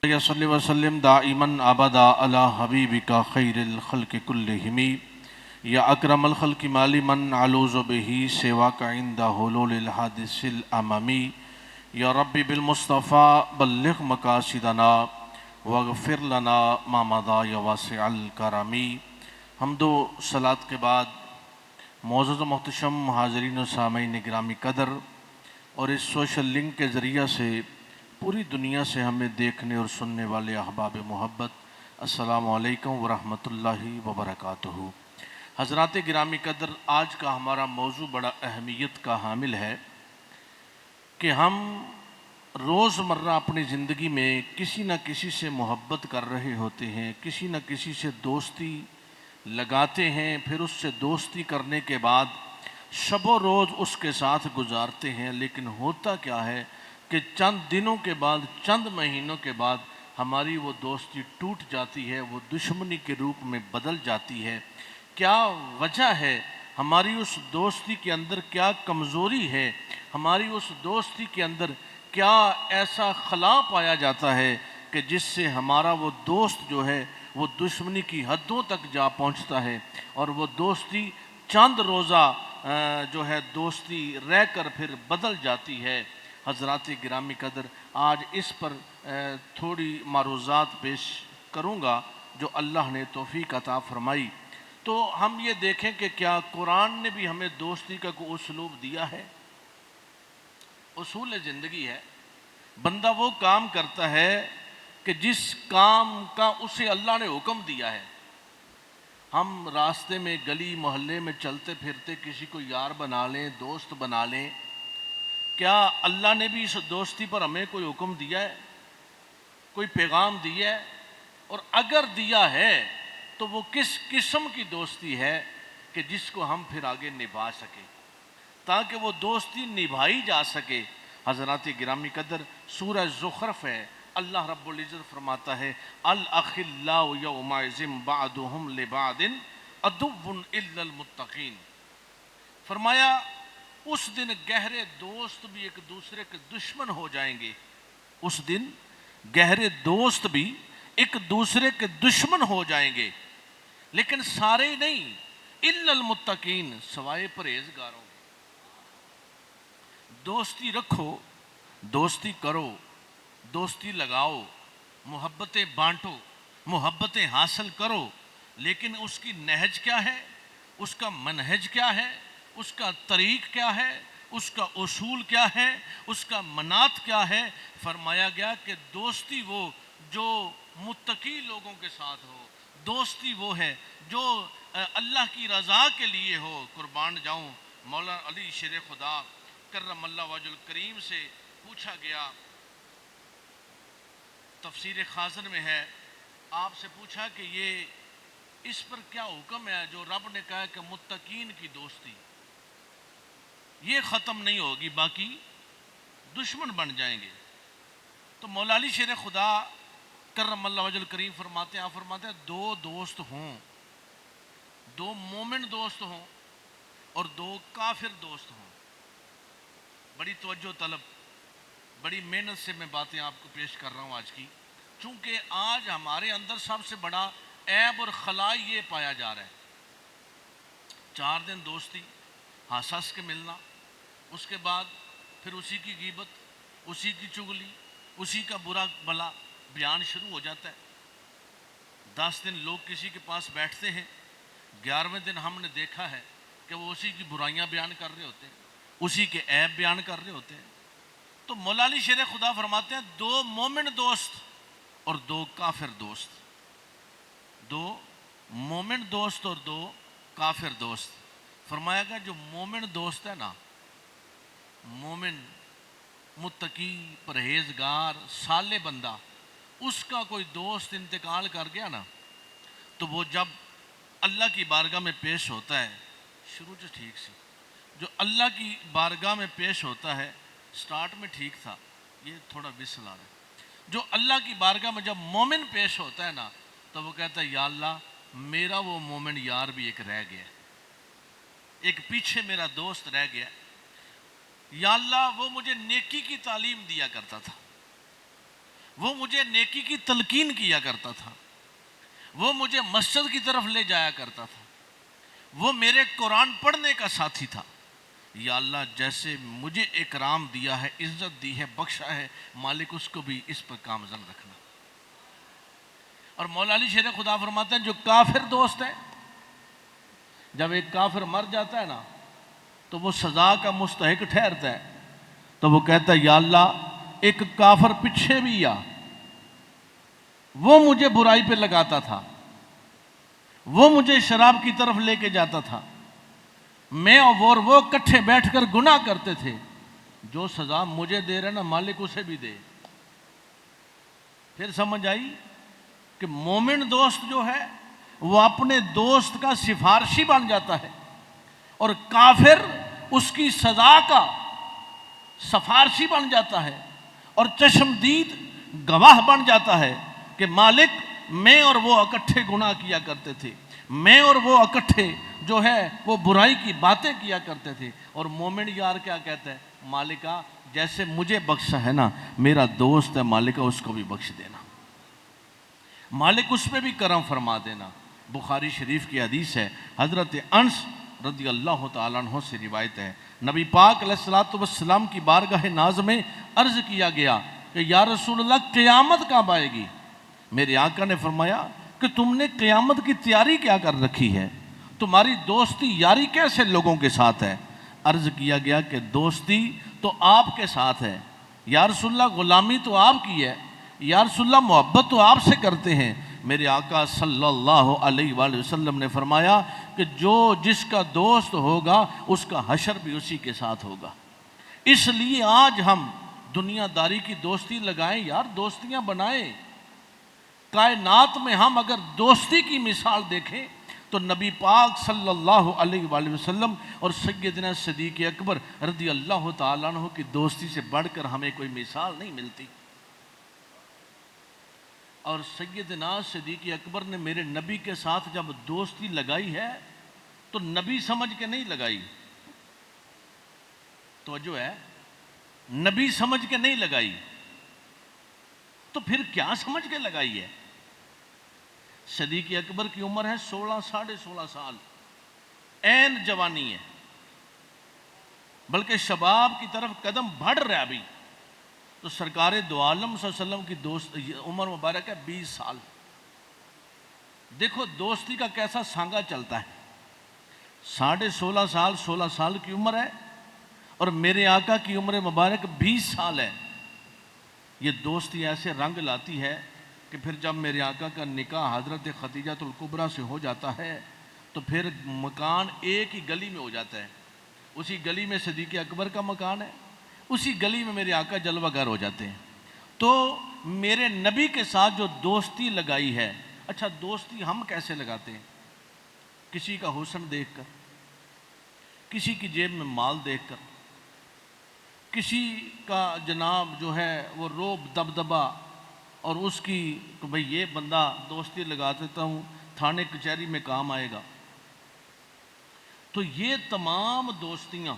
صلی وسلم دائماً ابدا علی حبیبک خیر الخلق کلہم یا اکرم الخلق مالمن علوذ بہ سواک عند حلول الحادث الاممی یا ربی بالمصطفیٰ بلغ مقاصدنا واغفر لنا ما مضی یا واسع الکرم۔ حمد و صلاۃ کے بعد معزز و محتشم حاضرین و سامعین گرامی قدر اور اس سوشل لنک کے ذریعہ سے پوری دنیا سے ہمیں دیکھنے اور سننے والے احباب محبت، السلام علیکم ورحمۃ اللہ وبرکاتہ۔ حضرات گرامی قدر، آج کا ہمارا موضوع بڑا اہمیت کا حامل ہے کہ ہم روز مرہ اپنی زندگی میں کسی نہ کسی سے محبت کر رہے ہوتے ہیں، کسی نہ کسی سے دوستی لگاتے ہیں، پھر اس سے دوستی کرنے کے بعد شب و روز اس کے ساتھ گزارتے ہیں، لیکن ہوتا کیا ہے کہ چند دنوں کے بعد، چند مہینوں کے بعد ہماری وہ دوستی ٹوٹ جاتی ہے، وہ دشمنی کے روپ میں بدل جاتی ہے۔ کیا وجہ ہے؟ ہماری اس دوستی کے اندر کیا کمزوری ہے؟ ہماری اس دوستی کے اندر کیا ایسا خلا پایا جاتا ہے کہ جس سے ہمارا وہ دوست جو ہے وہ دشمنی کی حدوں تک جا پہنچتا ہے، اور وہ دوستی چند روزہ جو ہے دوستی رہ کر پھر بدل جاتی ہے۔ حضرات گرامی قدر، آج اس پر تھوڑی معروضات پیش کروں گا جو اللہ نے توفیق عطا فرمائی۔ تو ہم یہ دیکھیں کہ کیا قرآن نے بھی ہمیں دوستی کا کوئی اسلوب دیا ہے؟ اصول زندگی ہے، بندہ وہ کام کرتا ہے کہ جس کام کا اسے اللہ نے حکم دیا ہے۔ ہم راستے میں، گلی محلے میں چلتے پھرتے کسی کو یار بنا لیں، دوست بنا لیں، کیا اللہ نے بھی اس دوستی پر ہمیں کوئی حکم دیا ہے، کوئی پیغام دیا ہے؟ اور اگر دیا ہے تو وہ کس قسم کی دوستی ہے کہ جس کو ہم پھر آگے نبھا سکیں، تاکہ وہ دوستی نبھائی جا سکے؟ حضرات گرامی قدر، سورہ زخرف ہے، اللہ رب العزت فرماتا ہے الاخلاء یومئذ بعضهم لبعض عدو الا المتقین۔ فرمایا اس دن گہرے دوست بھی ایک دوسرے کے دشمن ہو جائیں گے، اس دن گہرے دوست بھی ایک دوسرے کے دشمن ہو جائیں گے، لیکن سارے نہیں، الا المتقین، سوائے پرہیزگاروں۔ دوستی رکھو، دوستی کرو، دوستی لگاؤ، محبتیں بانٹو، محبتیں حاصل کرو، لیکن اس کی نہج کیا ہے، اس کا منہج کیا ہے، اس کا طریق کیا ہے، اس کا اصول کیا ہے، اس کا منات کیا ہے؟ فرمایا گیا کہ دوستی وہ جو متقی لوگوں کے ساتھ ہو، دوستی وہ ہے جو اللہ کی رضا کے لیے ہو۔ قربان جاؤں، مولانا علی شیر خدا کرم اللہ وجہ الکریم سے پوچھا گیا، تفسیر خازن میں ہے، آپ سے پوچھا کہ یہ اس پر کیا حکم ہے جو رب نے کہا کہ متقین کی دوستی یہ ختم نہیں ہوگی، باقی دشمن بن جائیں گے؟ تو مولا علی شیر خدا کرم اللہ وجہ الکریم فرماتے ہیں، آپ فرماتے ہیں دو دوست ہوں، دو مومن دوست ہوں اور دو کافر دوست ہوں۔ بڑی توجہ طلب، بڑی محنت سے میں باتیں آپ کو پیش کر رہا ہوں آج کی، چونکہ آج ہمارے اندر سب سے بڑا عیب اور خلا یہ پایا جا رہا ہے، 4 دن دوستی، ہنس ہنس کے ملنا، اس کے بعد پھر اسی کی غیبت، اسی کی چغلی، اسی کا برا بلا بیان شروع ہو جاتا ہے۔ 10 دن لوگ کسی کے پاس بیٹھتے ہیں، 11ویں دن ہم نے دیکھا ہے کہ وہ اسی کی برائیاں بیان کر رہے ہوتے ہیں، اسی کے عیب بیان کر رہے ہوتے ہیں۔ تو مولا علی شیر خدا فرماتے ہیں دو مومن دوست اور دو کافر دوست، دو مومن دوست اور دو کافر دوست۔ فرمایا گیا جو مومن دوست ہے نا، مومن متقی پرہیزگار صالح بندہ، اس کا کوئی دوست انتقال کر گیا نا، تو وہ جب اللہ کی بارگاہ میں پیش ہوتا ہے، شروع سے ٹھیک سی، جو اللہ کی بارگاہ میں پیش ہوتا ہے، سٹارٹ میں ٹھیک تھا، یہ تھوڑا وسل آ رہا ہے، جو اللہ کی بارگاہ میں جب مومن پیش ہوتا ہے نا، تو وہ کہتا ہے یا اللہ میرا وہ مومن یار بھی ایک رہ گیا، ایک پیچھے میرا دوست رہ گیا، یا اللہ وہ مجھے نیکی کی تعلیم دیا کرتا تھا، وہ مجھے نیکی کی تلقین کیا کرتا تھا، وہ مجھے مسجد کی طرف لے جایا کرتا تھا، وہ میرے قرآن پڑھنے کا ساتھی تھا۔ یا اللہ جیسے مجھے اکرام دیا ہے، عزت دی ہے، بخشا ہے، مالک اس کو بھی اس پر کامزن رکھنا۔ اور مولا علی شیر خدا فرماتے ہیں جو کافر دوست ہے، جب ایک کافر مر جاتا ہے نا تو وہ سزا کا مستحق ٹھہرتا ہے، تو وہ کہتا ہے یا اللہ ایک کافر پیچھے بھی آ، وہ مجھے برائی پہ لگاتا تھا، وہ مجھے شراب کی طرف لے کے جاتا تھا، میں اور وہ کٹھے بیٹھ کر گناہ کرتے تھے، جو سزا مجھے دے رہے نا مالک اسے بھی دے۔ پھر سمجھ آئی کہ مومن دوست جو ہے وہ اپنے دوست کا سفارشی بن جاتا ہے، اور کافر اس کی سزا کا سفارشی بن جاتا ہے اور چشمدید گواہ بن جاتا ہے کہ مالک میں اور وہ اکٹھے گناہ کیا کرتے تھے، میں اور وہ اکٹھے جو ہے وہ برائی کی باتیں کیا کرتے تھے۔ اور مومن یار کیا کہتا ہے، مالکا جیسے مجھے بخشا ہے نا، میرا دوست ہے مالکا اس کو بھی بخش دینا، مالک اس پہ بھی کرم فرما دینا۔ بخاری شریف کی حدیث ہے، حضرت انس رضی اللہ تعالیٰ عنہ سے روایت ہے، نبی پاک علیہ الصلوۃ والسلام کی بارگاہ ناز میں عرض کیا گیا کہ یا رسول اللہ قیامت کب آئے گی؟ میرے آقا نے فرمایا کہ تم نے قیامت کی تیاری کیا کر رکھی ہے؟ تمہاری دوستی یاری کیسے لوگوں کے ساتھ ہے؟ عرض کیا گیا کہ دوستی تو آپ کے ساتھ ہے یا رسول اللہ، غلامی تو آپ کی ہے یا رسول اللہ، محبت تو آپ سے کرتے ہیں۔ میرے آقا صلی اللہ علیہ وآلہ وسلم نے فرمایا کہ جو جس کا دوست ہوگا اس کا حشر بھی اسی کے ساتھ ہوگا۔ اس لیے آج ہم دنیا داری کی دوستی لگائیں یار، دوستیاں بنائیں۔ کائنات میں ہم اگر دوستی کی مثال دیکھیں تو نبی پاک صلی اللہ علیہ وآلہ وسلم اور سیدنا صدیق اکبر رضی اللہ تعالیٰ عنہ کی دوستی سے بڑھ کر ہمیں کوئی مثال نہیں ملتی۔ اور سیدنا صدیق اکبر نے میرے نبی کے ساتھ جب دوستی لگائی ہے تو نبی سمجھ کے نہیں لگائی، توجہ ہے، نبی سمجھ کے نہیں لگائی، تو پھر کیا سمجھ کے لگائی ہے؟ صدیق اکبر کی عمر ہے 16 سال، عین جوانی ہے، بلکہ شباب کی طرف قدم بڑھ رہا ہے ابھی۔ تو سرکار دو عالم صلی اللہ علیہ وسلم کی دوست عمر مبارک ہے 20 سال۔ دیکھو دوستی کا کیسا سانگا چلتا ہے، 16.5 سال 16 سال کی عمر ہے اور میرے آقا کی عمر مبارک 20 سال ہے۔ یہ دوستی ایسے رنگ لاتی ہے کہ پھر جب میرے آقا کا نکاح حضرت خدیجہ الکبریٰ سے ہو جاتا ہے تو پھر مکان ایک ہی گلی میں ہو جاتا ہے، اسی گلی میں صدیق اکبر کا مکان ہے، اسی گلی میں میرے آقا جلوہ گر ہو جاتے ہیں۔ تو میرے نبی کے ساتھ جو دوستی لگائی ہے، اچھا دوستی ہم کیسے لگاتے ہیں؟ کسی کا حسن دیکھ کر، کسی کی جیب میں مال دیکھ کر، کسی کا جناب جو ہے وہ روب دبدبا اور اس کی کہ بھئی یہ بندہ دوستی لگا دیتا ہوں تھانے کچہری میں کام آئے گا۔ تو یہ تمام دوستیاں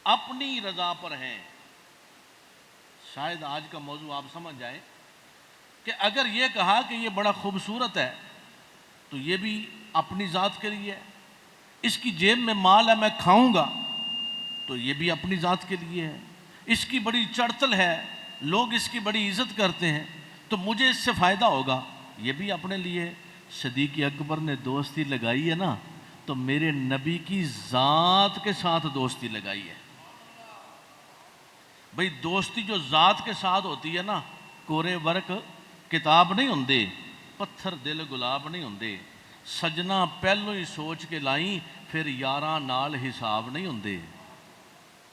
اپنی رضا پر ہیں۔ شاید آج کا موضوع آپ سمجھ جائیں کہ اگر یہ کہا کہ یہ بڑا خوبصورت ہے تو یہ بھی اپنی ذات کے لیے ہے، اس کی جیب میں مال ہے میں کھاؤں گا تو یہ بھی اپنی ذات کے لیے ہے، اس کی بڑی چڑتل ہے لوگ اس کی بڑی عزت کرتے ہیں تو مجھے اس سے فائدہ ہوگا، یہ بھی اپنے لیے۔ صدیق اکبر نے دوستی لگائی ہے نا تو میرے نبی کی ذات کے ساتھ دوستی لگائی ہے۔ بھئی دوستی جو ذات کے ساتھ ہوتی ہے نا، کورے ورک کتاب نہیں ہوندے، پتھر دل گلاب نہیں ہوندے، سجنا پہلو ہی سوچ کے لائیں پھر یاراں نال حساب نہیں ہوندے،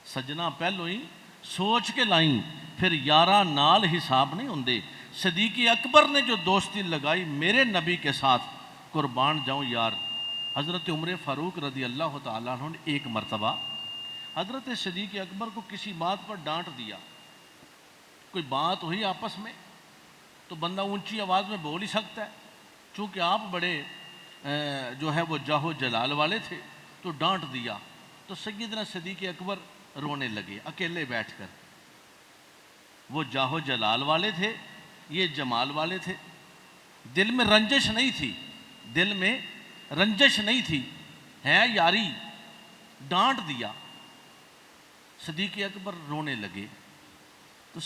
سجنا پہلو ہی سوچ کے لائیں پھر یاراں نال حساب نہیں ہوندے۔ صدیق اکبر نے جو دوستی لگائی میرے نبی کے ساتھ، قربان جاؤں یار۔ حضرت عمر فاروق رضی اللہ تعالیٰ عنہ نے ایک مرتبہ حضرت صدیق اکبر کو کسی بات پر ڈانٹ دیا، کوئی بات ہوئی آپس میں تو بندہ اونچی آواز میں بول ہی سکتا ہے، چونکہ آپ بڑے جو ہے وہ جاہ و جلال والے تھے تو ڈانٹ دیا۔ تو سیدنا صدیق اکبر رونے لگے اکیلے بیٹھ کر، وہ جاہو جلال والے تھے، یہ جمال والے تھے. دل میں رنجش نہیں تھی، دل میں رنجش نہیں تھی، ہے یاری. ڈانٹ دیا. صدیق اکبر رونے لگے. تو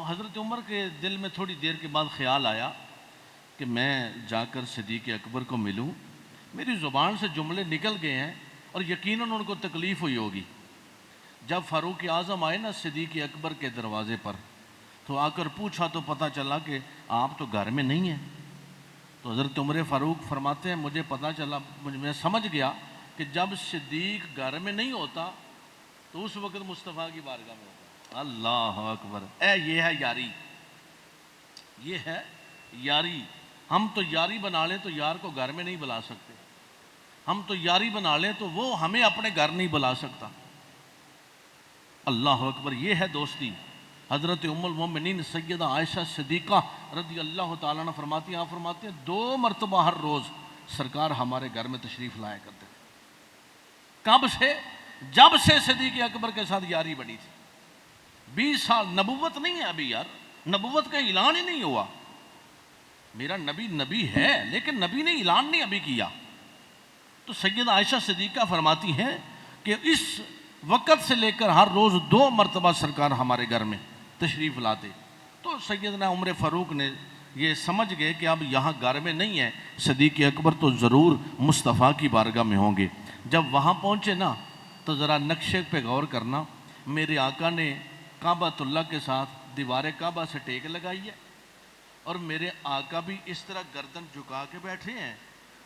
حضرت عمر کے دل میں تھوڑی دیر کے بعد خیال آیا کہ میں جا کر صدیق اکبر کو ملوں. میری زبان سے جملے نکل گئے ہیں اور یقیناً ان کو تکلیف ہوئی ہوگی. جب فاروق اعظم آئے نا صدیق اکبر کے دروازے پر، تو آ کر پوچھا تو پتہ چلا کہ آپ تو گھر میں نہیں ہیں. تو حضرت عمر فاروق فرماتے ہیں مجھے پتہ چلا، میں سمجھ گیا کہ جب صدیق گھر میں نہیں ہوتا تو اس وقت مصطفیٰ کی بارگاہ میں ہوتا. اللہ اکبر. یہ ہے یاری، یہ ہے یاری. ہم تو یاری بنا لیں تو یار کو گھر میں نہیں بلا سکتے، ہم تو یاری بنا لیں تو وہ ہمیں اپنے گھر نہیں بلا سکتا. اللہ اکبر. یہ ہے دوستی. حضرت ام المومنین سیدہ عائشہ صدیقہ رضی اللہ تعالیٰ عنہ فرماتی ہیں، آپ فرماتے ہیں 2 مرتبہ ہر روز سرکار ہمارے گھر میں تشریف لایا کرتے تھے. کب سے؟ جب سے صدیق اکبر کے ساتھ یاری بنی تھی. 20 سال. نبوت نہیں ہے ابھی یار، نبوت کا اعلان ہی نہیں ہوا. میرا نبی نبی ہے لیکن نبی نے اعلان نہیں ابھی کیا. تو سیدہ عائشہ صدیقہ فرماتی ہیں کہ اس وقت سے لے کر ہر روز 2 مرتبہ سرکار ہمارے گھر میں تشریف لاتے. تو سیدنا عمر فاروق نے یہ سمجھ گئے کہ اب یہاں گھر میں نہیں ہے صدیق اکبر، تو ضرور مصطفیٰ کی بارگاہ میں ہوں گے. جب وہاں پہنچے نا تو ذرا نقشے پہ غور کرنا. میرے آقا نے کعبۃ اللہ کے ساتھ دیوار کعبہ سے ٹیک لگائی ہے اور میرے آقا بھی اس طرح گردن جھکا کے بیٹھے ہیں.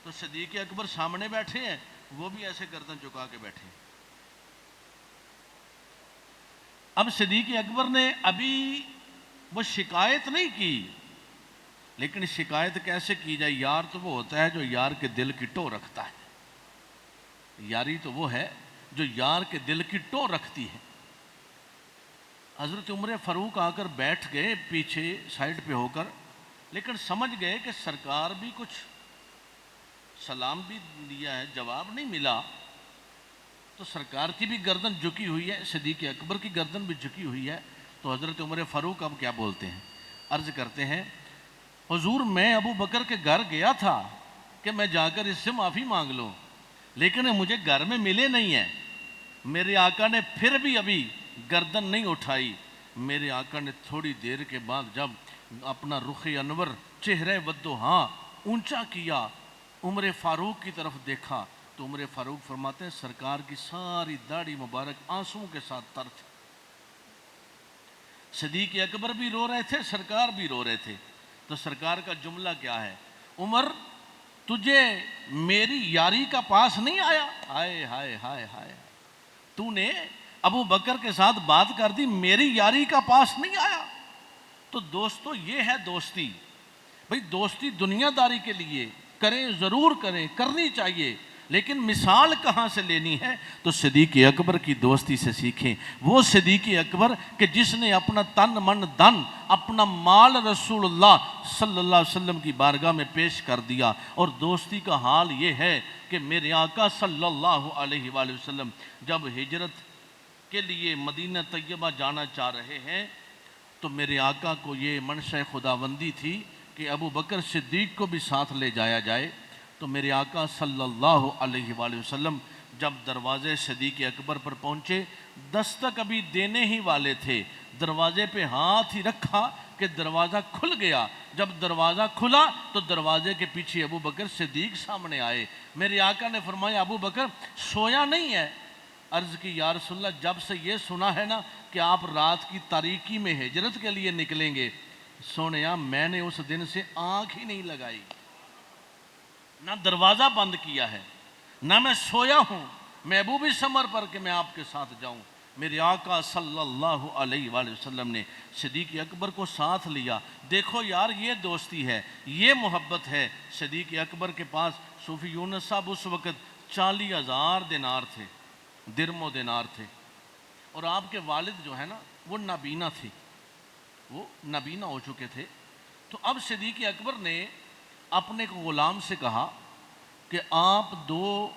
تو صدیق اکبر سامنے بیٹھے ہیں، وہ بھی ایسے گردن جھکا کے بیٹھے ہیں. اب صدیق اکبر نے ابھی وہ شکایت نہیں کی، لیکن شکایت کیسے کی جائے؟ یار تو وہ ہوتا ہے جو یار کے دل کی ٹو رکھتا ہے. یاری تو وہ ہے جو یار کے دل کی ٹو رکھتی ہے. حضرت عمر فاروق آ کر بیٹھ گئے پیچھے سائڈ پہ ہو کر، لیکن سمجھ گئے کہ سرکار بھی کچھ سلام بھی دیا ہے، جواب نہیں ملا. تو سرکار کی بھی گردن جھکی ہوئی ہے، صدیق اکبر کی گردن بھی جھکی ہوئی ہے. تو حضرت عمر فاروق اب کیا بولتے ہیں؟ عرض کرتے ہیں حضور میں ابو بکر کے گھر گیا تھا کہ میں جا کر اس سے معافی مانگ لوں، لیکن مجھے گھر میں ملے نہیں ہیں. میرے آقا نے پھر بھی ابھی گردن نہیں اٹھائی. میرے آقا نے تھوڑی دیر کے بعد جب اپنا رخ انور چہرہ والضحیٰ اونچا کیا، عمر فاروق کی طرف دیکھا تو عمر فاروق فرماتے ہیں سرکار کی ساری داڑھی مبارک آنسوں کے ساتھ تر تھی. صدیق اکبر بھی رو رہے تھے، سرکار بھی رو رہے تھے. تو سرکار کا جملہ کیا ہے؟ عمر تجھے میری یاری کا پاس نہیں آیا؟ ہائے ہائے ہائے ہائے، تو نے ابو بکر کے ساتھ بات کر دی، میری یاری کا پاس نہیں آیا. تو دوستو یہ ہے دوستی. بھئی دوستی دنیا داری کے لیے کریں، ضرور کریں، کرنی چاہیے، لیکن مثال کہاں سے لینی ہے؟ تو صدیق اکبر کی دوستی سے سیکھیں. وہ صدیق اکبر کہ جس نے اپنا تن من دن، اپنا مال رسول اللہ صلی اللہ علیہ وسلم کی بارگاہ میں پیش کر دیا. اور دوستی کا حال یہ ہے کہ میرے آقا صلی اللہ علیہ وآلہ وسلم جب ہجرت کے لیے مدینہ طیبہ جانا چاہ رہے ہیں تو میرے آقا کو یہ منشا خداوندی تھی کہ ابو بکر صدیق کو بھی ساتھ لے جایا جائے. تو میرے آقا صلی اللہ علیہ وآلہ وسلم جب دروازے صدیق اکبر پر پہنچے، دستک ابھی دینے ہی والے تھے، دروازے پہ ہاتھ ہی رکھا کہ دروازہ کھل گیا. جب دروازہ کھلا تو دروازے کے پیچھے ابو بکر صدیق سامنے آئے. میرے آقا نے فرمایا ابو بکر سویا نہیں ہے؟ عرض کی یا رسول اللہ جب سے یہ سنا ہے نا کہ آپ رات کی تاریکی میں ہجرت کے لیے نکلیں گے، سونیا میں نے اس دن سے آنکھ ہی نہیں لگائی، نہ دروازہ بند کیا ہے، نہ میں سویا ہوں محبوبی سمر پر کہ میں آپ کے ساتھ جاؤں. میرے آقا صلی اللہ علیہ وآلہ وسلم نے صدیق اکبر کو ساتھ لیا. دیکھو یار یہ دوستی ہے، یہ محبت ہے. صدیق اکبر کے پاس صوفی یونس صاحب اس وقت 40,000 دینار تھے، درم و دینار تھے. اور آپ کے والد جو ہے نا وہ نابینا تھے، وہ نابینا ہو چکے تھے. تو اب صدیق اکبر نے اپنے غلام سے کہا کہ آپ 2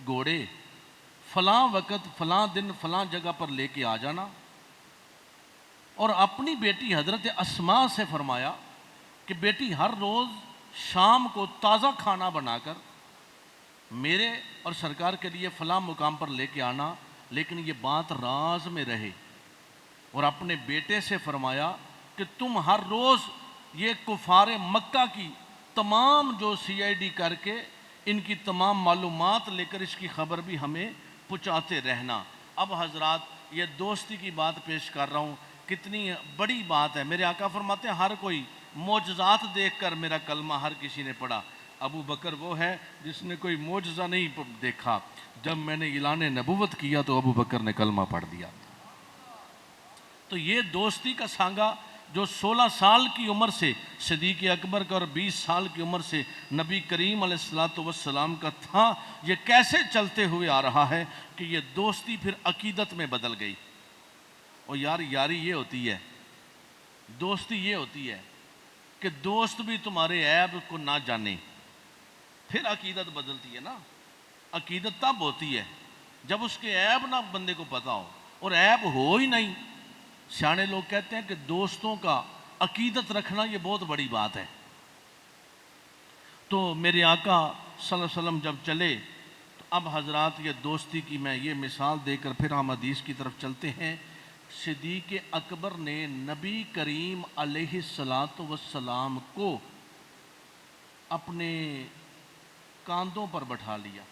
گھوڑے فلاں وقت فلاں دن فلاں جگہ پر لے کے آ جانا اور اپنی بیٹی حضرت اسماء سے فرمایا کہ بیٹی ہر روز شام کو تازہ کھانا بنا کر میرے اور سرکار کے لیے فلاں مقام پر لے کے آنا، لیکن یہ بات راز میں رہے۔ اور اپنے بیٹے سے فرمایا کہ تم ہر روز یہ کفار مکہ کی تمام جو CID کر کے ان کی تمام معلومات لے کر اس کی خبر بھی ہمیں پہنچاتے رہنا۔ اب حضرات یہ دوستی کی بات پیش کر رہا ہوں، کتنی بڑی بات ہے۔ میرے آقا فرماتے ہیں ہر کوئی معجزات دیکھ کر میرا کلمہ ہر کسی نے پڑھا، ابو بکر وہ ہے جس نے کوئی معجزہ نہیں دیکھا، جب میں نے اعلان نبوت کیا تو ابو بکر نے کلمہ پڑھ دیا۔ تو یہ دوستی کا سانگا جو 16 سال کی عمر سے صدیق اکبر کا اور 20 سال کی عمر سے نبی کریم علیہ الصلوۃ والسلام کا تھا، یہ کیسے چلتے ہوئے آ رہا ہے کہ یہ دوستی پھر عقیدت میں بدل گئی۔ اور یاری یہ ہوتی ہے، دوستی یہ ہوتی ہے کہ دوست بھی تمہارے عیب کو نہ جانے، پھر عقیدت بدلتی ہے نا۔ عقیدت تب ہوتی ہے جب اس کے عیب نہ بندے کو پتا ہو، اور عیب ہو ہی نہیں۔ سیانے لوگ کہتے ہیں کہ دوستوں کا عقیدت رکھنا یہ بہت بڑی بات ہے۔ تو میرے آقا صلی اللہ علیہ وسلم جب چلے تو اب حضرات یہ دوستی کی میں یہ مثال دے کر پھر ہم حدیث کی طرف چلتے ہیں۔ صدیق اکبر نے نبی کریم علیہ الصلوۃ والسلام کو اپنے کاندھوں پر بٹھا لیا۔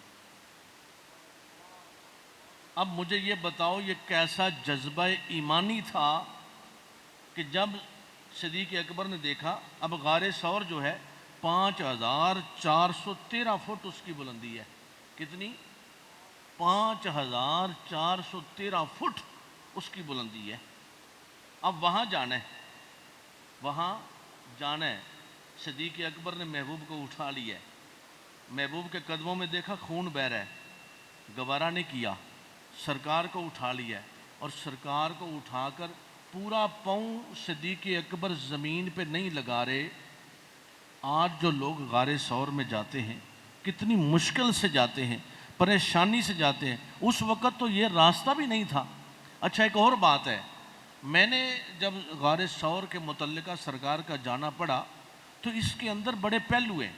اب مجھے یہ بتاؤ یہ کیسا جذبہ ایمانی تھا کہ جب صدیق اکبر نے دیکھا اب غار ثور جو ہے 5413 فٹ اس کی بلندی ہے۔ کتنی؟ 5413 فٹ اس کی بلندی ہے۔ اب وہاں جانا ہے۔ صدیق اکبر نے محبوب کو اٹھا لیا ہے، محبوب کے قدموں میں دیکھا خون بہہ رہا ہے، گوارا نہیں کیا، سرکار کو اٹھا لیا ہے، اور سرکار کو اٹھا کر پورا پاؤں صدیق اکبر زمین پہ نہیں لگا رہے۔ آج جو لوگ غار ثور میں جاتے ہیں کتنی مشکل سے جاتے ہیں، پریشانی سے جاتے ہیں، اس وقت تو یہ راستہ بھی نہیں تھا۔ اچھا ایک اور بات ہے، میں نے جب غار ثور کے متعلقہ سرکار کا جانا پڑا تو اس کے اندر بڑے پہلو ہیں۔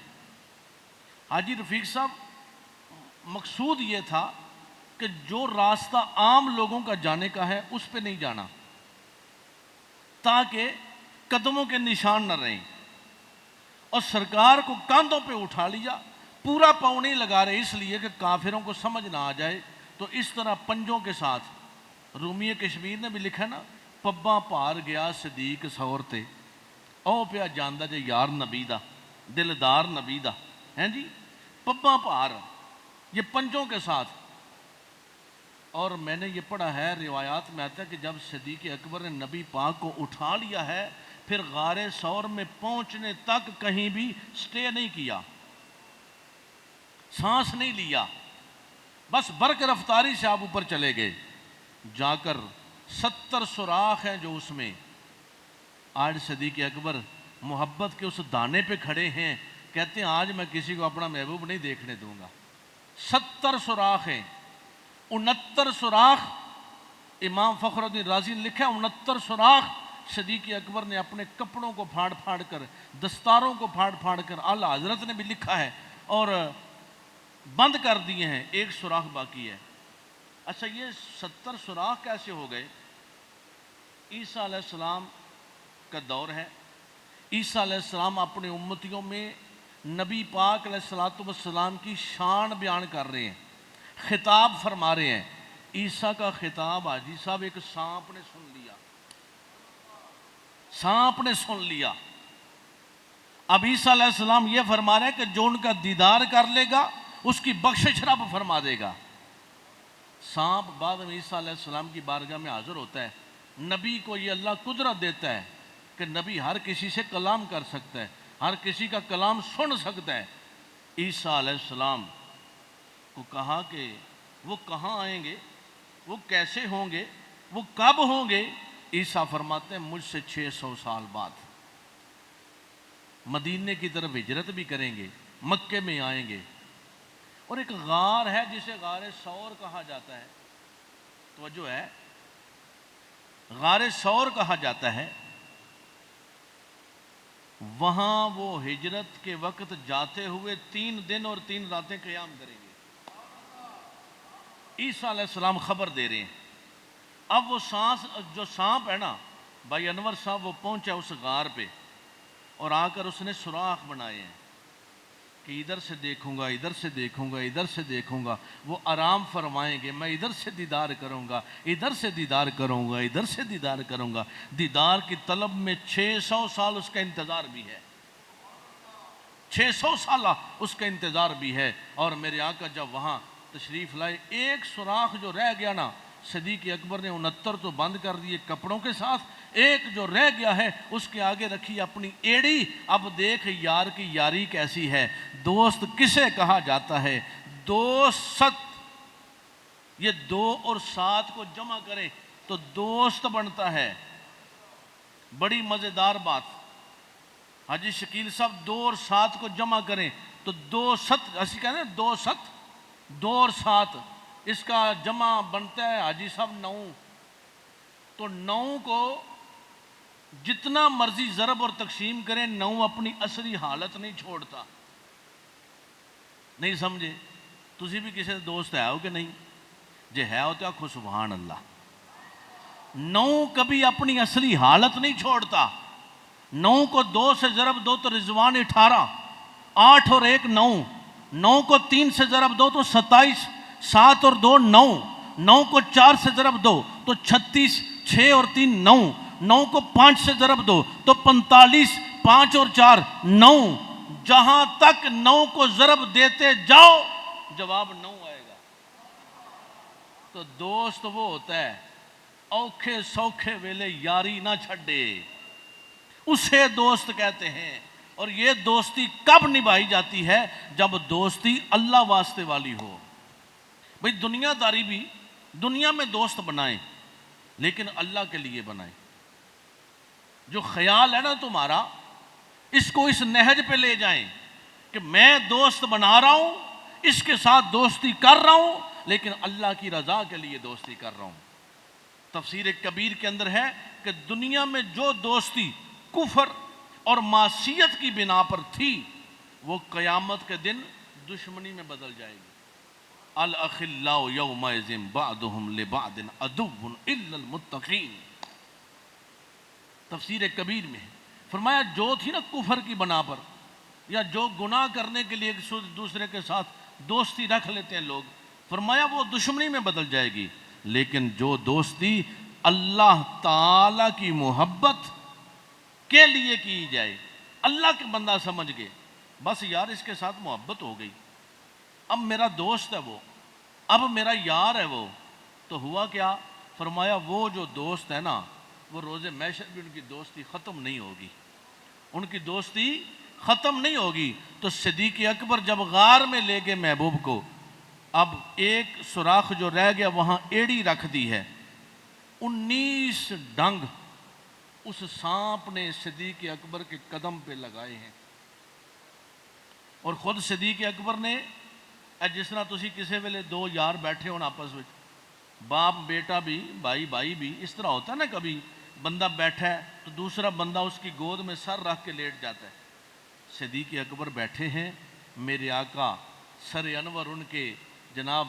حاجی رفیق صاحب مقصود یہ تھا کہ جو راستہ عام لوگوں کا جانے کا ہے اس پہ نہیں جانا تاکہ قدموں کے نشان نہ رہیں، اور سرکار کو کاندھوں پہ اٹھا لیا، پورا پاؤں نہیں لگا رہے اس لیے کہ کافروں کو سمجھ نہ آ جائے، تو اس طرح پنجوں کے ساتھ۔ رومی کشمیر نے بھی لکھا نا، پبا پار گیا صدیق ثور تے او پیا جاندا جے یار نبی دا دلدار نبی دا، ہیں جی پبا پار، یہ پنجوں کے ساتھ۔ اور میں نے یہ پڑھا ہے روایات میں آتا ہے کہ جب صدیق اکبر نے نبی پاک کو اٹھا لیا ہے پھر غار ثور میں پہنچنے تک کہیں بھی سٹے نہیں کیا، سانس نہیں لیا، بس برق رفتاری سے آپ اوپر چلے گئے۔ جا کر 70 سوراخ ہیں جو اس میں، آج صدیق اکبر محبت کے اس دانے پہ کھڑے ہیں، کہتے ہیں آج میں کسی کو اپنا محبوب نہیں دیکھنے دوں گا۔ 70 سوراخ ہیں، 69 سوراخ امام فخر الدین رازی نے لکھا ہے، 69 سوراخ صدیق اکبر نے اپنے کپڑوں کو پھاڑ پھاڑ کر، دستاروں کو پھاڑ پھاڑ کر، اعلیٰ حضرت نے بھی لکھا ہے، اور بند کر دیے ہیں، ایک سوراخ باقی ہے۔ اچھا یہ 70 سوراخ کیسے ہو گئے؟ عیسیٰ علیہ السلام کا دور ہے، عیسیٰ علیہ السلام اپنے امتیوں میں نبی پاک علیہ الصلوۃ والسلام کی شان بیان کر رہے ہیں، خطاب فرما رہے ہیں۔ عیسیٰ کا خطاب حاجی صاحب ایک سانپ نے سن لیا، سانپ نے سن لیا۔ اب عیسیٰ علیہ السلام یہ فرما رہے ہیں کہ جو ان کا دیدار کر لے گا اس کی بخشش رب فرما دے گا۔ سانپ بعد میں عیسیٰ علیہ السلام کی بارگاہ میں حاضر ہوتا ہے، نبی کو یہ اللہ قدرت دیتا ہے کہ نبی ہر کسی سے کلام کر سکتا ہے، ہر کسی کا کلام سن سکتا ہے۔ عیسیٰ علیہ السلام کو کہا کہ وہ کہاں آئیں گے، وہ کیسے ہوں گے، وہ کب ہوں گے؟ عیسیٰ فرماتے ہیں مجھ سے 600 سال بعد مدینے کی طرف ہجرت بھی کریں گے، مکے میں آئیں گے، اور ایک غار ہے جسے غار ثور کہا جاتا ہے، توجہ ہے، غار ثور کہا جاتا ہے، وہاں وہ ہجرت کے وقت جاتے ہوئے 3 دن اور 3 راتیں قیام کریں گے۔ عیسیٰ علیہ السلام خبر دے رہے ہیں۔ اب وہ سانپ ہے نا، بھائی انور صاحب وہ پہنچا اس غار پہ اور آ کر اس نے سوراخ بنائے ہیں کہ ادھر سے دیکھوں گا، ادھر سے دیکھوں گا، ادھر سے دیکھوں گا۔ وہ آرام فرمائیں گے، میں ادھر سے دیدار کروں گا، ادھر سے دیدار کروں گا، ادھر سے دیدار کروں گا۔ دیدار کی طلب میں 600 سال اس کا انتظار بھی ہے، 600 سالہ اس کا انتظار بھی ہے۔ اور میرے آقا جب وہاں تشریف لائے، ایک سوراخ جو رہ گیا نا، صدیق اکبر نے 69 تو بند کر دیے کپڑوں کے ساتھ، ایک جو رہ گیا ہے اس کے آگے رکھی اپنی ایڑی۔ اب دیکھ یار کی یاری کیسی ہے۔ دوست کسے کہا جاتا ہے؟ دوست، یہ 2 اور 7 کو جمع کریں تو دوست بنتا ہے۔ بڑی مزیدار بات، حاجی شکیل صاحب 2 اور 7 کو جمع کریں تو 2 7، ایسی کہتے ہیں 2 7، 2 اور 7 اس کا جمع بنتا ہے حاجی صاحب 9۔ تو 9 کو جتنا مرضی ضرب اور تقسیم کریں، 9 اپنی اصلی حالت نہیں چھوڑتا۔ نہیں سمجھے؟ تسی بھی کسی دوست ہے ہو کہ نہیں؟ جے ہے ہوتے آکھو سبحان اللہ۔ 9 کبھی اپنی اصلی حالت نہیں چھوڑتا۔ 9 کو 2 سے ضرب دو تو رضوان 18، 8 اور 1 9، 9 کو 3 سے ضرب دو تو 27، 7 اور 2 9، 9 کو 4 سے ضرب دو تو 36، 6 اور 3 9، 9 کو 5 سے ضرب دو تو 45، 5 اور 4 9۔ جہاں تک 9 کو ضرب دیتے جاؤ جواب 9 آئے گا۔ تو دوست وہ ہوتا ہے اوکھے سوکھے ویلے یاری نہ چھڑے، اسے دوست کہتے ہیں۔ اور یہ دوستی کب نبھائی جاتی ہے؟ جب دوستی اللہ واسطے والی ہو۔ بھئی دنیا داری بھی، دنیا میں دوست بنائیں لیکن اللہ کے لیے بنائیں۔ جو خیال ہے نا تمہارا، اس کو اس نہج پہ لے جائیں کہ میں دوست بنا رہا ہوں، اس کے ساتھ دوستی کر رہا ہوں لیکن اللہ کی رضا کے لیے دوستی کر رہا ہوں۔ تفسیر کبیر کے اندر ہے کہ دنیا میں جو دوستی کفر اور معصیت کی بنا پر تھی، وہ قیامت کے دن دشمنی میں بدل جائے گی۔ الاخلاء یومئذ بعضهم لبعض عدو الا المتقین، تفسیر کبیر میں ہے۔ فرمایا جو تھی نا کفر کی بنا پر، یا جو گناہ کرنے کے لیے ایک دوسرے کے ساتھ دوستی رکھ لیتے ہیں لوگ، فرمایا وہ دشمنی میں بدل جائے گی۔ لیکن جو دوستی اللہ تعالی کی محبت کے لیے کی جائے، اللہ کے بندہ سمجھ گئے بس یار اس کے ساتھ محبت ہو گئی، اب میرا دوست ہے وہ، اب میرا یار ہے وہ، تو ہوا کیا؟ فرمایا وہ جو دوست ہے نا، وہ روز محشر بھی ان کی دوستی ختم نہیں ہوگی، ان کی دوستی ختم نہیں ہوگی۔ تو صدیق اکبر جب غار میں لے گئے محبوب کو، اب ایک سوراخ جو رہ گیا وہاں ایڑی رکھ دی ہے، 19 ڈنگ اس سانپ نے صدیق اکبر کے قدم پہ لگائے ہیں۔ اور خود صدیق اکبر نے، جس طرح تسی کسی ویلے 2 یار بیٹھے ہون آپس میں، باپ بیٹا بھی، بھائی بھائی بھی، اس طرح ہوتا ہے نا، کبھی بندہ بیٹھا ہے تو دوسرا بندہ اس کی گود میں سر رکھ کے لیٹ جاتا ہے۔ صدیق اکبر بیٹھے ہیں، میرے آقا سر انور ان کے جناب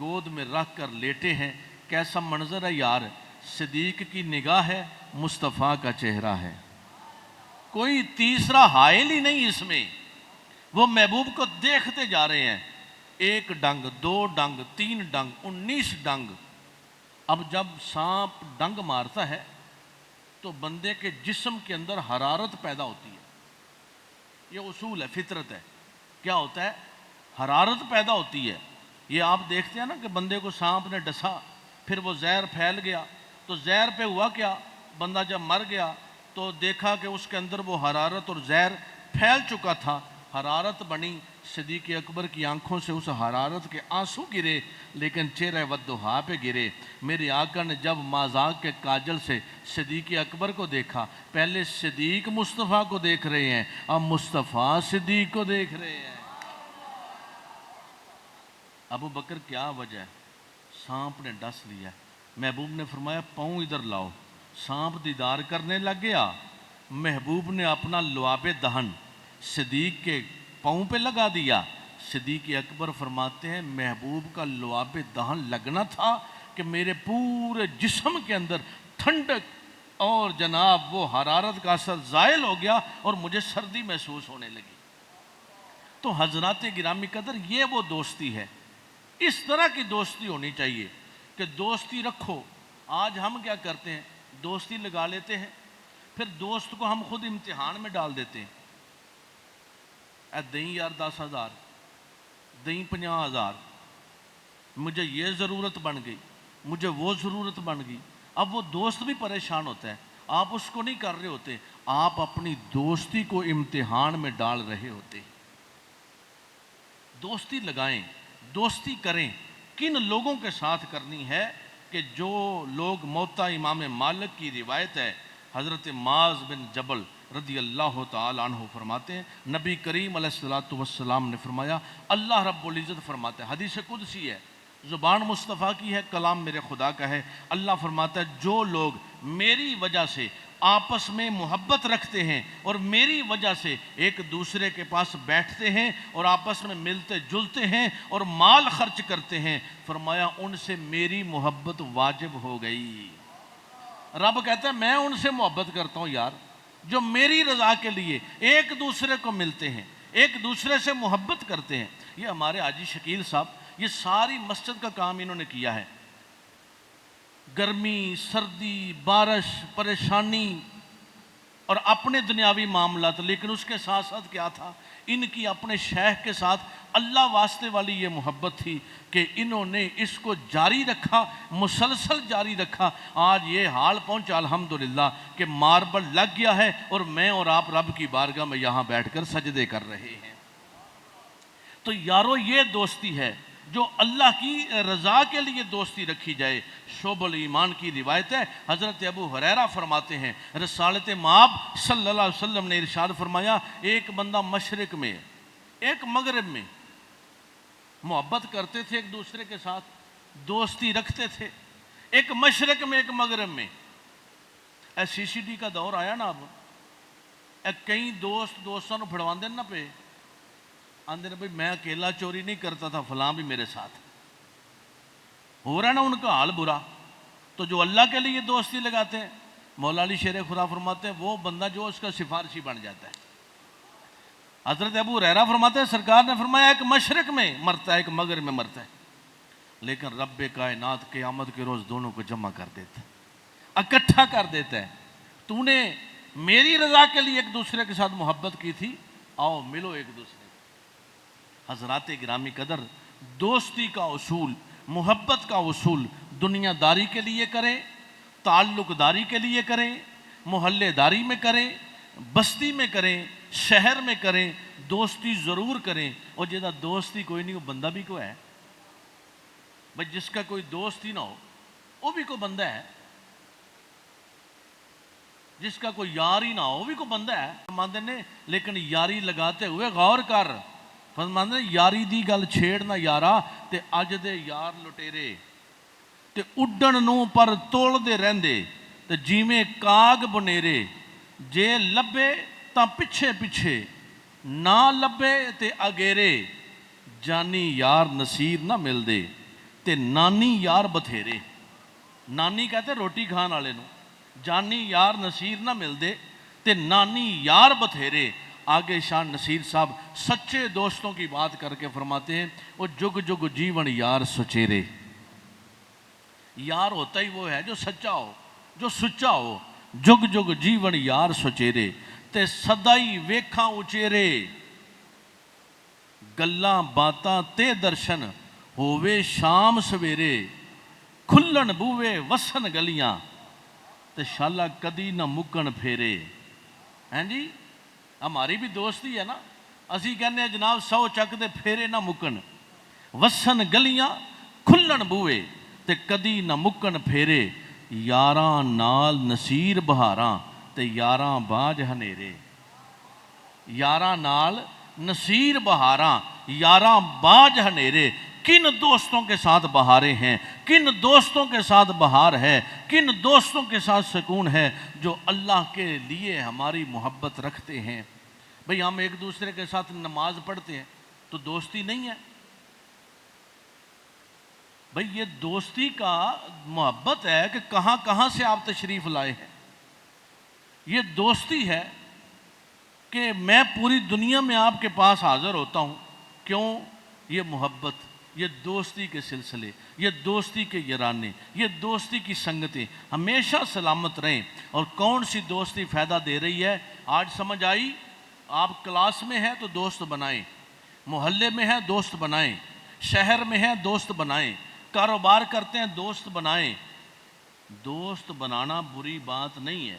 گود میں رکھ کر لیٹے ہیں۔ کیسا منظر ہے یار، صدیق کی نگاہ ہے، مصطفیٰ کا چہرہ ہے، کوئی تیسرا حائل ہی نہیں اس میں۔ وہ محبوب کو دیکھتے جا رہے ہیں، 1 ڈنگ 2 ڈنگ 3 ڈنگ 19 ڈنگ۔ اب جب سانپ ڈنگ مارتا ہے تو بندے کے جسم کے اندر حرارت پیدا ہوتی ہے، یہ اصول ہے، فطرت ہے۔ کیا ہوتا ہے؟ حرارت پیدا ہوتی ہے۔ یہ آپ دیکھتے ہیں نا کہ بندے کو سانپ نے ڈسا، پھر وہ زہر پھیل گیا، تو زہر پہ ہوا کیا؟ بندہ جب مر گیا تو دیکھا کہ اس کے اندر وہ حرارت اور زہر پھیل چکا تھا، حرارت بنی۔ صدیق اکبر کی آنکھوں سے اس حرارت کے آنسو گرے، لیکن چہرہ والضحیٰ پہ گرے۔ میرے آقا نے جب مذاق کے کاجل سے صدیق اکبر کو دیکھا، پہلے صدیق مصطفیٰ کو دیکھ رہے ہیں، اب مصطفیٰ صدیق کو دیکھ رہے ہیں۔ ابو بکر کیا وجہ ہے؟ سانپ نے ڈس لیا۔ محبوب نے فرمایا پاؤں ادھر لاؤ، سانپ دیدار کرنے لگ گیا، محبوب نے اپنا لعاب دہن صدیق کے پاؤں پہ لگا دیا۔ صدیق اکبر فرماتے ہیں محبوب کا لعاب دہن لگنا تھا کہ میرے پورے جسم کے اندر ٹھنڈک اور جناب وہ حرارت کا اثر زائل ہو گیا اور مجھے سردی محسوس ہونے لگی۔ تو حضرات گرامی قدر، یہ وہ دوستی ہے، اس طرح کی دوستی ہونی چاہیے کہ دوستی رکھو۔ آج ہم کیا کرتے ہیں، دوستی لگا لیتے ہیں، پھر دوست کو ہم خود امتحان میں ڈال دیتے ہیں۔ اے دیں یار 10,000، دیں 50,000، مجھے یہ ضرورت بن گئی، مجھے وہ ضرورت بن گئی۔ اب وہ دوست بھی پریشان ہوتا ہے، آپ اس کو نہیں کر رہے ہوتے، آپ اپنی دوستی کو امتحان میں ڈال رہے ہوتے ہیں۔ دوستی لگائیں، دوستی کریں۔ کن لوگوں کے ساتھ کرنی ہے کہ جو لوگ موطا امام مالک کی روایت ہے، حضرت معاذ بن جبل رضی اللہ تعالی عنہ فرماتے ہیں، نبی کریم علیہ الصلوۃ والسلام نے فرمایا، اللہ رب العزت فرماتا ہے، حدیث قدسی ہے، زبان مصطفیٰ کی ہے، کلام میرے خدا کا ہے۔ اللہ فرماتا ہے جو لوگ میری وجہ سے آپس میں محبت رکھتے ہیں اور میری وجہ سے ایک دوسرے کے پاس بیٹھتے ہیں اور آپس میں ملتے جلتے ہیں اور مال خرچ کرتے ہیں، فرمایا ان سے میری محبت واجب ہو گئی۔ رب کہتا ہے میں ان سے محبت کرتا ہوں یار، جو میری رضا کے لیے ایک دوسرے کو ملتے ہیں، ایک دوسرے سے محبت کرتے ہیں۔ یہ ہمارے حاجی شکیل صاحب، یہ ساری مسجد کا کام انہوں نے کیا ہے، گرمی، سردی، بارش، پریشانی اور اپنے دنیاوی معاملات، لیکن اس کے ساتھ ساتھ کیا تھا، ان کی اپنے شیخ کے ساتھ اللہ واسطے والی یہ محبت تھی کہ انہوں نے اس کو جاری رکھا، مسلسل جاری رکھا۔ آج یہ حال پہنچا الحمدللہ کہ ماربل لگ گیا ہے اور میں اور آپ رب کی بارگاہ میں یہاں بیٹھ کر سجدے کر رہے ہیں۔ تو یارو یہ دوستی ہے جو اللہ کی رضا کے لیے دوستی رکھی جائے۔ شعب الایمان کی روایت ہے، حضرت ابو ہریرہ فرماتے ہیں، رسالت مآب صلی اللہ علیہ وسلم نے ارشاد فرمایا، ایک بندہ مشرق میں ایک مغرب میں محبت کرتے تھے، ایک دوسرے کے ساتھ دوستی رکھتے تھے، ایک مشرق میں ایک مغرب میں۔ اے سی سی ڈی کا دور آیا نا، اب اے کئی دوستوں نے پھڑوا دین نہ پہ آندے نے بھائی میں اکیلا چوری نہیں کرتا تھا، فلاں بھی میرے ساتھ ہو رہا ہے نا ان کا حال برا۔ تو جو اللہ کے لیے دوستی لگاتے ہیں، مولا علی شیر خدا فرماتے ہیں وہ بندہ جو اس کا سفارشی بن جاتا ہے۔ حضرت ابو ہریرہ فرماتے ہیں سرکار نے فرمایا ایک مشرق میں مرتا ہے، ایک مغرب میں مرتا ہے، لیکن رب کائنات قیامت کے روز دونوں کو جمع کر دیتا ہے، اکٹھا کر دیتا ہے۔ تو نے میری رضا کے لیے ایک دوسرے کے ساتھ محبت کی تھی، آؤ ملو ایک دوسرے۔ حضرات گرامی قدر، دوستی کا اصول، محبت کا اصول دنیا داری کے لیے کریں، تعلق داری کے لیے کریں، محلے داری میں کریں، بستی میں کریں، شہر میں کریں، دوستی ضرور کریں۔ اور جہاں دوستی کوئی نہیں وہ بندہ بھی کوئی ہے بھائی، جس کا کوئی دوست ہی نہ ہو وہ بھی کوئی بندہ ہے، جس کا کوئی یار ہی نہ ہو وہ بھی کوئی بندہ ہے۔ فرماتے نے لیکن یاری لگاتے ہوئے غور کر، فرماتے نے یاری دی گل چھیڑ نہ یارا، تے اج دے یار لٹیرے تے اڈن نو پر تول دے رہندے تے جیویں کاغ بنیرے، جے لبے تا پچھے پچھے، نہ لبے تے اگیرے، جانی یار نصیر نہ مل دے تے نانی یار بتھیرے۔ نانی کہتے روٹی کھان والے نو، جانی یار نصیر نہ مل دے تے نانی یار بتھیرے۔ آگے شاہ نصیر صاحب سچے دوستوں کی بات کر کے فرماتے ہیں، وہ جگ جگ جیون یار سچیرے۔ یار ہوتا ہی وہ ہے جو سچا ہو، جو سچا ہو۔ جگ جگ جیون یار سچیرے تے سدائی ویکھاں اچیرے، گلاں باتاں تے درشن ہووے شام سویرے، کھلن بوے وسن گلیاں تے شالا کدی نہ مکن پھیرے۔ ہیں جی ہماری بھی دوستی ہے نا، اسی کہنے ہیں جناب 100 چک دے پھیرے نہ مکن، وسن گلیاں کھلن بوے تے کدی نہ مکن پھیرے، یاراں نال نصیر بہاراں تے یاراں باج ہنیرے۔ یاراں نال نصیر بہاراں، یاراں باج ہنیرے، کن دوستوں کے ساتھ بہاریں ہیں، کن دوستوں کے ساتھ بہار ہے، کن دوستوں کے ساتھ سکون ہے جو اللہ کے لیے ہماری محبت رکھتے ہیں۔ بھئی ہم ایک دوسرے کے ساتھ نماز پڑھتے ہیں تو دوستی نہیں ہے؟ بھئی یہ دوستی کا محبت ہے کہ کہاں کہاں سے آپ تشریف لائے ہیں۔ یہ دوستی ہے کہ میں پوری دنیا میں آپ کے پاس حاضر ہوتا ہوں۔ کیوں؟ یہ محبت، یہ دوستی کے سلسلے، یہ دوستی کے یارانے، یہ دوستی کی سنگتیں ہمیشہ سلامت رہیں۔ اور کون سی دوستی فائدہ دے رہی ہے آج سمجھ آئی؟ آپ کلاس میں ہیں تو دوست بنائیں، محلے میں ہیں دوست بنائیں، شہر میں ہیں دوست بنائیں، کاروبار کرتے ہیں دوست بنائیں۔ دوست بنانا بری بات نہیں ہے،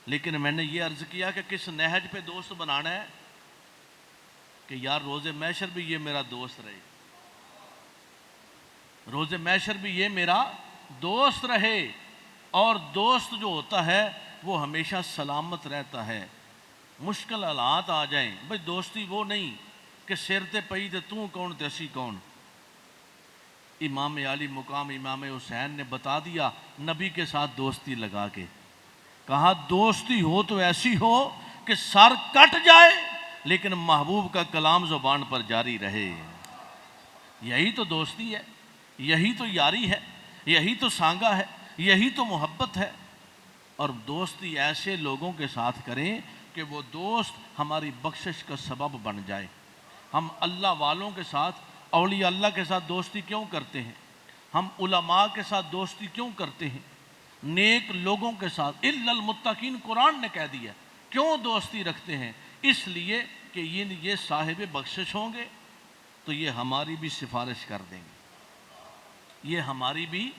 لیکن میں نے یہ عرض کیا کہ کس نہج پہ دوست بنانا ہے کہ یار روز محشر بھی یہ میرا دوست رہے، روز محشر بھی یہ میرا دوست رہے۔ اور دوست جو ہوتا ہے وہ ہمیشہ سلامت رہتا ہے، مشکل حالات آ جائیں۔ بھئی دوستی وہ نہیں کہ سر تے پئی تے تو کون تے اسی کون۔ امام علی مقام امام حسین نے بتا دیا نبی کے ساتھ دوستی لگا کے، کہا دوستی ہو تو ایسی ہو کہ سر کٹ جائے لیکن محبوب کا کلام زبان پر جاری رہے۔ یہی تو دوستی ہے، یہی تو یاری ہے، یہی تو سانگا ہے، یہی تو محبت ہے۔ اور دوستی ایسے لوگوں کے ساتھ کریں کہ وہ دوست ہماری بخشش کا سبب بن جائے۔ ہم اللہ والوں کے ساتھ، اولیاء اللہ کے ساتھ دوستی کیوں کرتے ہیں؟ ہم علماء کے ساتھ دوستی کیوں کرتے ہیں؟ نیک لوگوں کے ساتھ، الا المتقین قرآن نے کہہ دیا کیوں دوستی رکھتے ہیں؟ اس لیے کہ یہ صاحب بخشش ہوں گے تو یہ ہماری بھی سفارش کر دیں گے، یہ ہماری بھی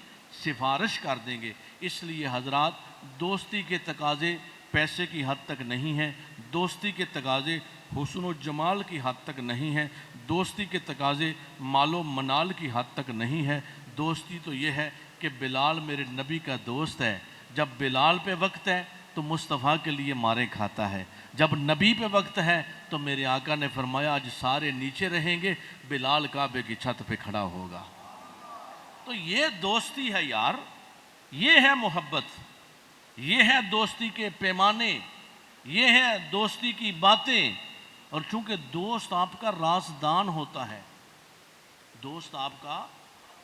سفارش کر دیں گے۔ اس لیے حضرات دوستی کے تقاضے پیسے کی حد تک نہیں ہیں، دوستی کے تقاضے حسن و جمال کی حد تک نہیں ہیں، دوستی کے تقاضے مال و منال کی حد تک نہیں ہے۔ دوستی تو یہ ہے کہ بلال میرے نبی کا دوست ہے، جب بلال پہ وقت ہے تو مصطفیٰ کے لیے مارے کھاتا ہے، جب نبی پہ وقت ہے تو میرے آقا نے فرمایا آج سارے نیچے رہیں گے، بلال کعبے کی چھت پہ کھڑا ہوگا۔ تو یہ دوستی ہے یار، یہ ہے محبت، یہ ہے دوستی کے پیمانے، یہ ہے دوستی کی باتیں۔ اور چونکہ دوست آپ کا رازدان ہوتا ہے، دوست آپ کا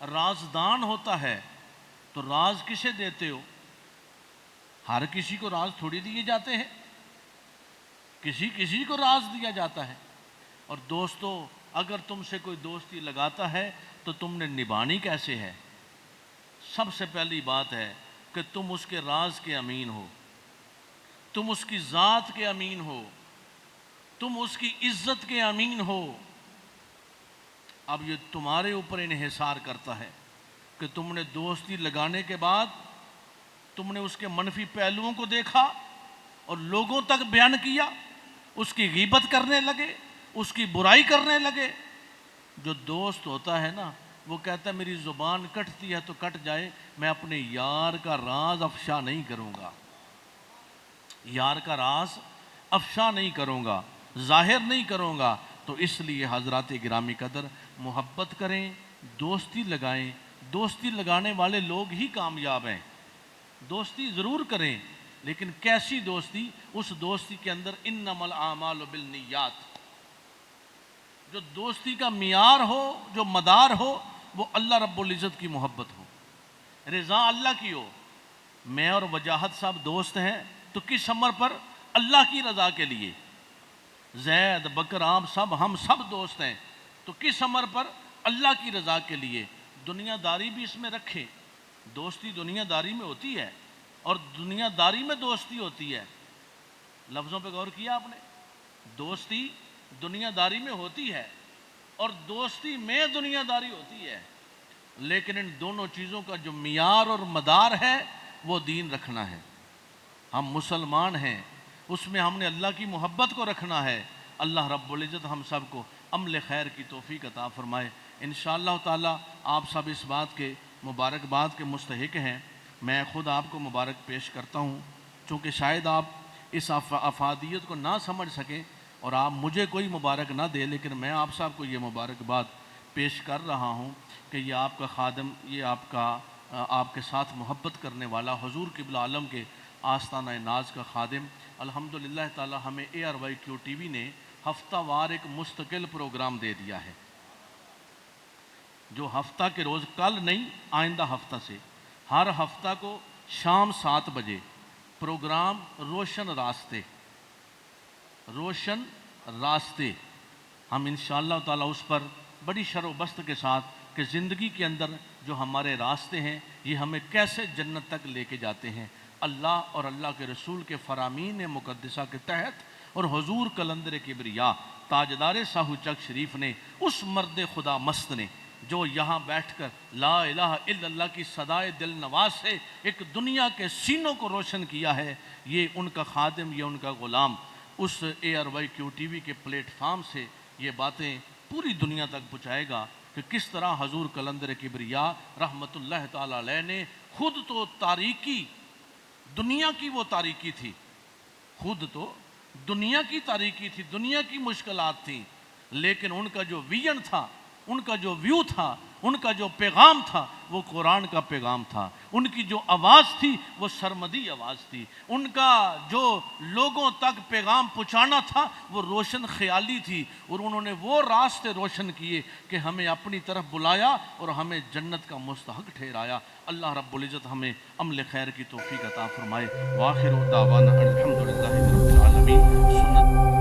رازدان ہوتا ہے، تو راز کسے دیتے ہو؟ ہر کسی کو راز تھوڑی دیے جاتے ہیں، کسی کو راز دیا جاتا ہے۔ اور دوستو اگر تم سے کوئی دوستی لگاتا ہے تو تم نے نبھانی کیسے ہے؟ سب سے پہلی بات ہے کہ تم اس کے راز کے امین ہو، تم اس کی ذات کے امین ہو، تم اس کی عزت کے امین ہو۔ اب یہ تمہارے اوپر انحصار کرتا ہے کہ تم نے دوستی لگانے کے بعد تم نے اس کے منفی پہلوؤں کو دیکھا اور لوگوں تک بیان کیا، اس کی غیبت کرنے لگے، اس کی برائی کرنے لگے۔ جو دوست ہوتا ہے نا وہ کہتا ہے میری زبان کٹتی ہے تو کٹ جائے، میں اپنے یار کا راز افشا نہیں کروں گا، یار کا راز افشا نہیں کروں گا، ظاہر نہیں کروں گا۔ تو اس لیے حضرات گرامی قدر محبت کریں، دوستی لگائیں، دوستی لگانے والے لوگ ہی کامیاب ہیں۔ دوستی ضرور کریں لیکن کیسی دوستی؟ اس دوستی کے اندر انما الاعمال بالنیات، جو دوستی کا معیار ہو، جو مدار ہو، وہ اللہ رب العزت کی محبت ہو، رضا اللہ کی ہو۔ میں اور وجاہت صاحب دوست ہیں تو کس عمر پر؟ اللہ کی رضا کے لیے۔ زید، بکر، ہم سب دوست ہیں تو کس عمر پر؟ اللہ کی رضا کے لیے۔ دنیا داری بھی اس میں رکھیں، دوستی دنیا داری میں ہوتی ہے اور دنیا داری میں دوستی ہوتی ہے۔ لفظوں پہ غور کیا آپ نے؟ دوستی دنیا داری میں ہوتی ہے اور دوستی میں دنیا داری ہوتی ہے، لیکن ان دونوں چیزوں کا جو معیار اور مدار ہے وہ دین رکھنا ہے۔ ہم مسلمان ہیں، اس میں ہم نے اللہ کی محبت کو رکھنا ہے۔ اللہ رب العزت ہم سب کو عمل خیر کی توفیق عطا فرمائے۔ انشاءاللہ تعالی آپ سب اس بات کے مبارکباد کے مستحق ہیں، میں خود آپ کو مبارک پیش کرتا ہوں، چونکہ شاید آپ اس افادیت کو نہ سمجھ سکیں اور آپ مجھے کوئی مبارک نہ دیں، لیکن میں آپ سب کو یہ مبارکباد پیش کر رہا ہوں کہ یہ آپ کا خادم، یہ آپ کے ساتھ محبت کرنے والا حضور قبلہ عالم کے آستانہ ناز کا خادم، الحمدللہ تعالی ہمیں ARYQ ٹی وی نے ہفتہ وار ایک مستقل پروگرام دے دیا ہے، جو ہفتہ کے روز، کل نہیں آئندہ ہفتہ سے ہر ہفتہ کو شام 7 بجے پروگرام روشن راستے، روشن راستے، ہم انشاءاللہ تعالی اس پر بڑی شر و بست کے ساتھ کہ زندگی کے اندر جو ہمارے راستے ہیں یہ ہمیں کیسے جنت تک لے کے جاتے ہیں، اللہ اور اللہ کے رسول کے فرامین مقدسہ کے تحت، اور حضور کلندر کبریا تاجدار ساہو چک شریف نے، اس مرد خدا مست نے جو یہاں بیٹھ کر لا الہ الا اللہ کی صدائے دل نواز سے ایک دنیا کے سینوں کو روشن کیا ہے، یہ ان کا خادم، یہ ان کا غلام اس ARYQ ٹی وی کے پلیٹ فارم سے یہ باتیں پوری دنیا تک پہنچائے گا کہ کس طرح حضور کلندر کبریا رحمت اللہ تعالی علیہ نے خود تو تاریکی، دنیا کی وہ تاریکی تھی، خود تو دنیا کی تاریکی تھی، دنیا کی مشکلات تھیں، لیکن ان کا جو ویژن تھا، ان کا جو ویو تھا، ان کا جو پیغام تھا وہ قرآن کا پیغام تھا، ان کی جو آواز تھی وہ سرمدی آواز تھی، ان کا جو لوگوں تک پیغام پہنچانا تھا وہ روشن خیالی تھی، اور انہوں نے وہ راستے روشن کیے کہ ہمیں اپنی طرف بلایا اور ہمیں جنت کا مستحق ٹھہرایا۔ اللہ رب العزت ہمیں عمل خیر کی توفیق عطا فرمائے۔ وآخر دعوانا الحمدللہ رب العالمین۔ سنت